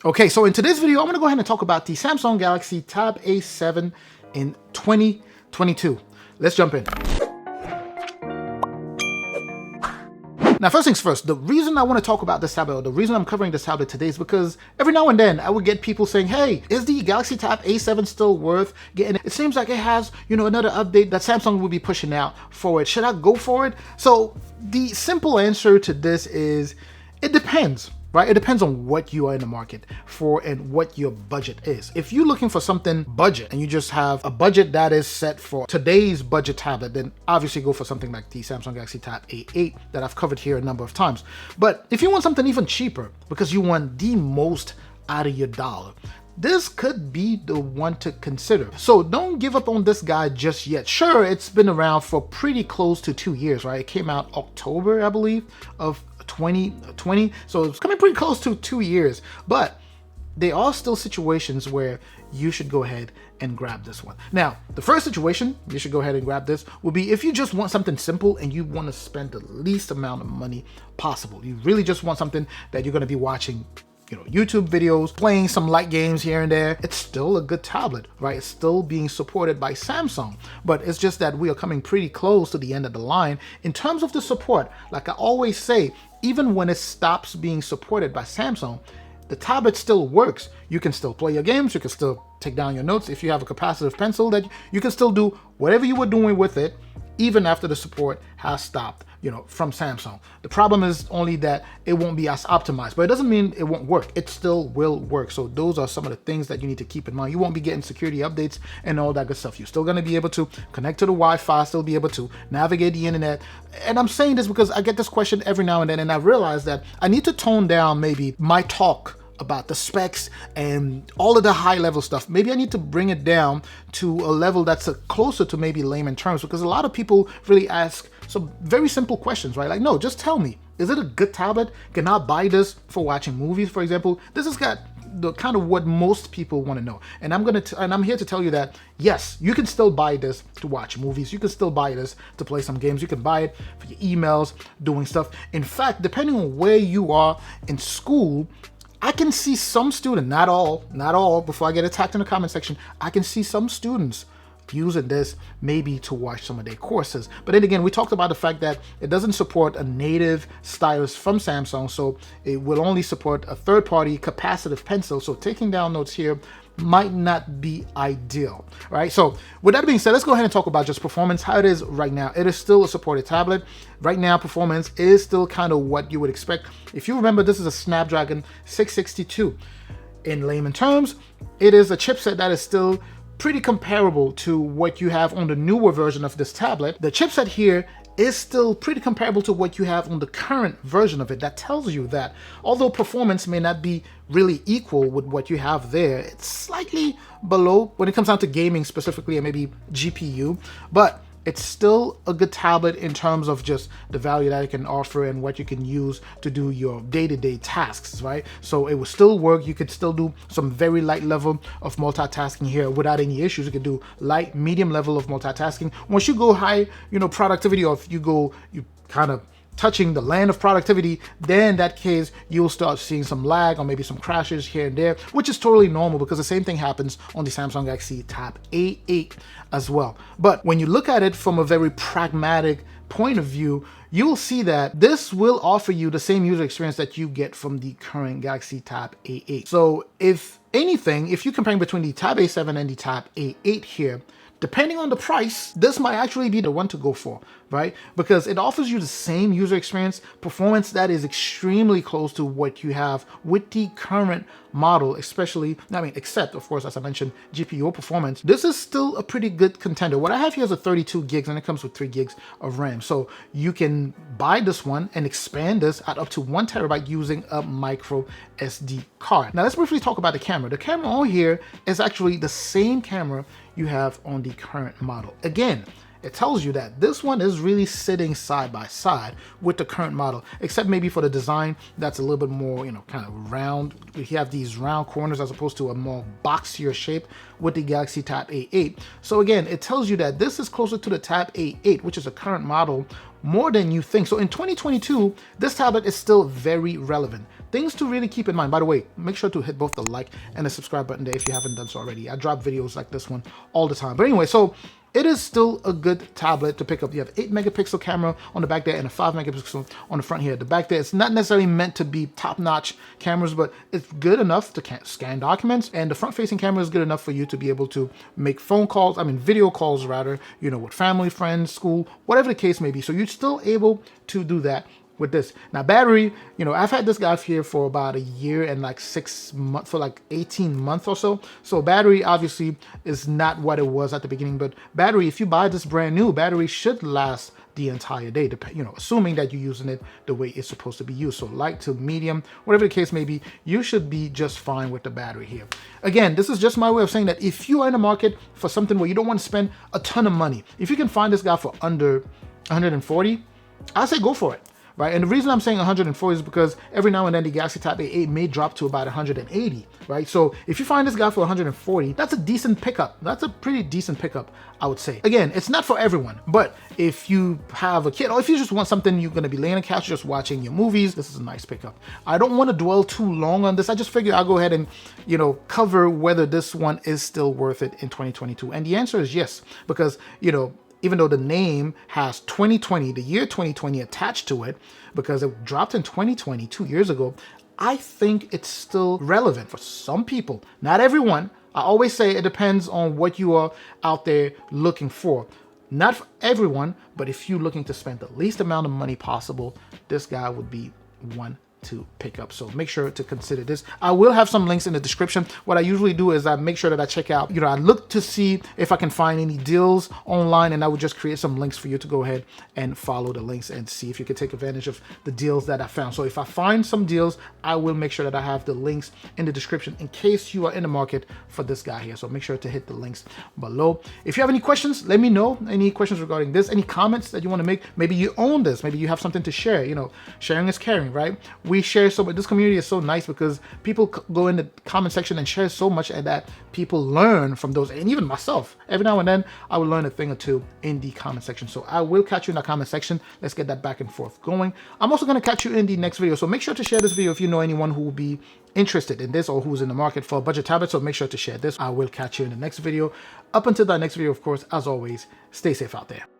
Okay, so in today's video, I'm gonna go ahead and talk about the Samsung Galaxy Tab A7 in 2022. Let's jump in. Now, first things first, the reason I want to talk about this tablet, or the reason I'm covering this tablet today is because every now and then I would get people saying, hey, is the Galaxy Tab A7 still worth getting? It seems like it has, another update that Samsung will be pushing out for it. Should I go for it? So the simple answer to this is, it depends. Right? It depends on what you are in the market for and what your budget is. If you're looking for something budget and you just have a budget that is set for today's budget tablet, then obviously go for something like the Samsung Galaxy Tab A8 that I've covered here a number of times. But if you want something even cheaper because you want the most out of your dollar, this could be the one to consider. So don't give up on this guy just yet. Sure, it's been around for pretty close to 2 years, right? It came out October, I believe, of 2020, so it's coming pretty close to 2 years, but there are still situations where you should go ahead and grab this one. Now, the first situation you should go ahead and grab this would be if you just want something simple and you want to spend the least amount of money possible. You really just want something that you're going to be watching YouTube videos, playing some light games here and there. It's still a good tablet, right? It's still being supported by Samsung, but it's just that we are coming pretty close to the end of the line in terms of the support. Like I always say, even when it stops being supported by Samsung, the tablet still works. You can still play your games, you can still take down your notes. If you have a capacitive pencil, that you can still do whatever you were doing with it, even after the support has stopped, from Samsung. The problem is only that it won't be as optimized, but it doesn't mean it won't work. It still will work. So those are some of the things that you need to keep in mind. You won't be getting security updates and all that good stuff. You're still going to be able to connect to the Wi-Fi, still be able to navigate the internet. And I'm saying this because I get this question every now and then, and I realize that I need to tone down maybe my talk about the specs and all of the high level stuff. Maybe I need to bring it down to a level that's closer to maybe layman terms, because a lot of people really ask some very simple questions, right? Like, no, just tell me, is it a good tablet? Can I buy this for watching movies, for example? This has got the kind of what most people want to know. And I'm here to tell you that, yes, you can still buy this to watch movies. You can still buy this to play some games. You can buy it for your emails, doing stuff. In fact, depending on where you are in school, I can see some students, not all, before I get attacked in the comment section, I can see some students using this maybe to watch some of their courses. But then again, we talked about the fact that it doesn't support a native stylus from Samsung, so it will only support a third-party capacitive pencil. So taking down notes here might not be ideal, right? So with that being said, let's go ahead and talk about just performance, how it is right now. It is still a supported tablet. Right now, performance is still kind of what you would expect. If you remember, this is a Snapdragon 662. In layman terms, it is a chipset that is still pretty comparable to what you have on the newer version of this tablet. The chipset here is still pretty comparable to what you have on the current version of it. That tells you that although performance may not be really equal with what you have there, it's slightly below when it comes down to gaming specifically and maybe GPU, but it's still a good tablet in terms of just the value that it can offer and what you can use to do your day-to-day tasks, right? So it will still work. You could still do some very light level of multitasking here without any issues. You could do light, medium level of multitasking. Once you go high, productivity, or if you kind of touching the land of productivity, then in that case, you'll start seeing some lag or maybe some crashes here and there, which is totally normal because the same thing happens on the Samsung Galaxy Tab A8 as well. But when you look at it from a very pragmatic point of view, you'll see that this will offer you the same user experience that you get from the current Galaxy Tab A8. So if anything, if you're comparing between the Tab A7 and the Tab A8 here, depending on the price, this might actually be the one to go for, right? Because it offers you the same user experience, performance that is extremely close to what you have with the current model, except, of course, as I mentioned, GPU performance. This is still a pretty good contender. What I have here is a 32 gigs, and it comes with 3 gigs of RAM. So you can buy this one and expand this at up to 1 terabyte using a micro SD card. Now let's briefly talk about the camera. The camera on here is actually the same camera you have on the current model. Again, it tells you that this one is really sitting side by side with the current model, except maybe for the design that's a little bit more, kind of round. You have these round corners as opposed to a more boxier shape with the Galaxy Tab A8. So again, it tells you that this is closer to the Tab A8, which is a current model more than you think. So in 2022, this tablet is still very relevant. Things to really keep in mind. By the way, make sure to hit both the like and the subscribe button there if you haven't done so already. I drop videos like this one all the time. But anyway, so it is still a good tablet to pick up. You have 8 megapixel camera on the back there and a 5 megapixel on the front here. The back there, it's not necessarily meant to be top-notch cameras, but it's good enough to scan documents. And the front-facing camera is good enough for you to be able to make phone calls, video calls rather, you know, with family, friends, school, whatever the case may be. So you're still able to do that with this. Now battery, you know, I've had this guy here for about a year and like 6 months, for like 18 months or so. So battery obviously is not what it was at the beginning, but battery, if you buy this brand new, battery should last the entire day, you know, assuming that you're using it the way it's supposed to be used. So light to medium, whatever the case may be, you should be just fine with the battery here. Again, this is just my way of saying that if you are in the market for something where you don't want to spend a ton of money, if you can find this guy for under 140, I say go for it. Right, and the reason I'm saying 140 is because every now and then the Galaxy Tab A8 may drop to about 180, right? So if you find this guy for 140, that's a decent pickup. That's a pretty decent pickup, I would say. Again, it's not for everyone, but if you have a kid or if you just want something, you're gonna be laying on the couch just watching your movies, this is a nice pickup. I don't want to dwell too long on this. I just figured I'll go ahead and, you know, cover whether this one is still worth it in 2022. And the answer is yes, because, you know, even though the name has 2020, the year 2020 attached to it, because it dropped in 2020, 2 years ago, I think it's still relevant for some people. Not everyone. I always say it depends on what you are out there looking for. Not for everyone, but if you're looking to spend the least amount of money possible, this guy would be one to pick up. So make sure to consider this. I will have some links in the description. What I usually do is I make sure that I check out, you know, I look to see if I can find any deals online, and I would just create some links for you to go ahead and follow the links and see if you can take advantage of the deals that I found. So if I find some deals, I will make sure that I have the links in the description in case you are in the market for this guy here. So make sure to hit the links below. If you have any questions, let me know. Any questions regarding this, any comments that you want to make. Maybe you own this, maybe you have something to share. You know, sharing is caring, right? We share so much. This community is so nice because people go in the comment section and share so much, and that people learn from those. And even myself, every now and then I will learn a thing or two in the comment section. So I will catch you in the comment section. Let's get that back and forth going. I'm also going to catch you in the next video. So make sure to share this video if you know anyone who will be interested in this or who's in the market for a budget tablet. So make sure to share this. I will catch you in the next video. Up until that next video, of course, as always, stay safe out there.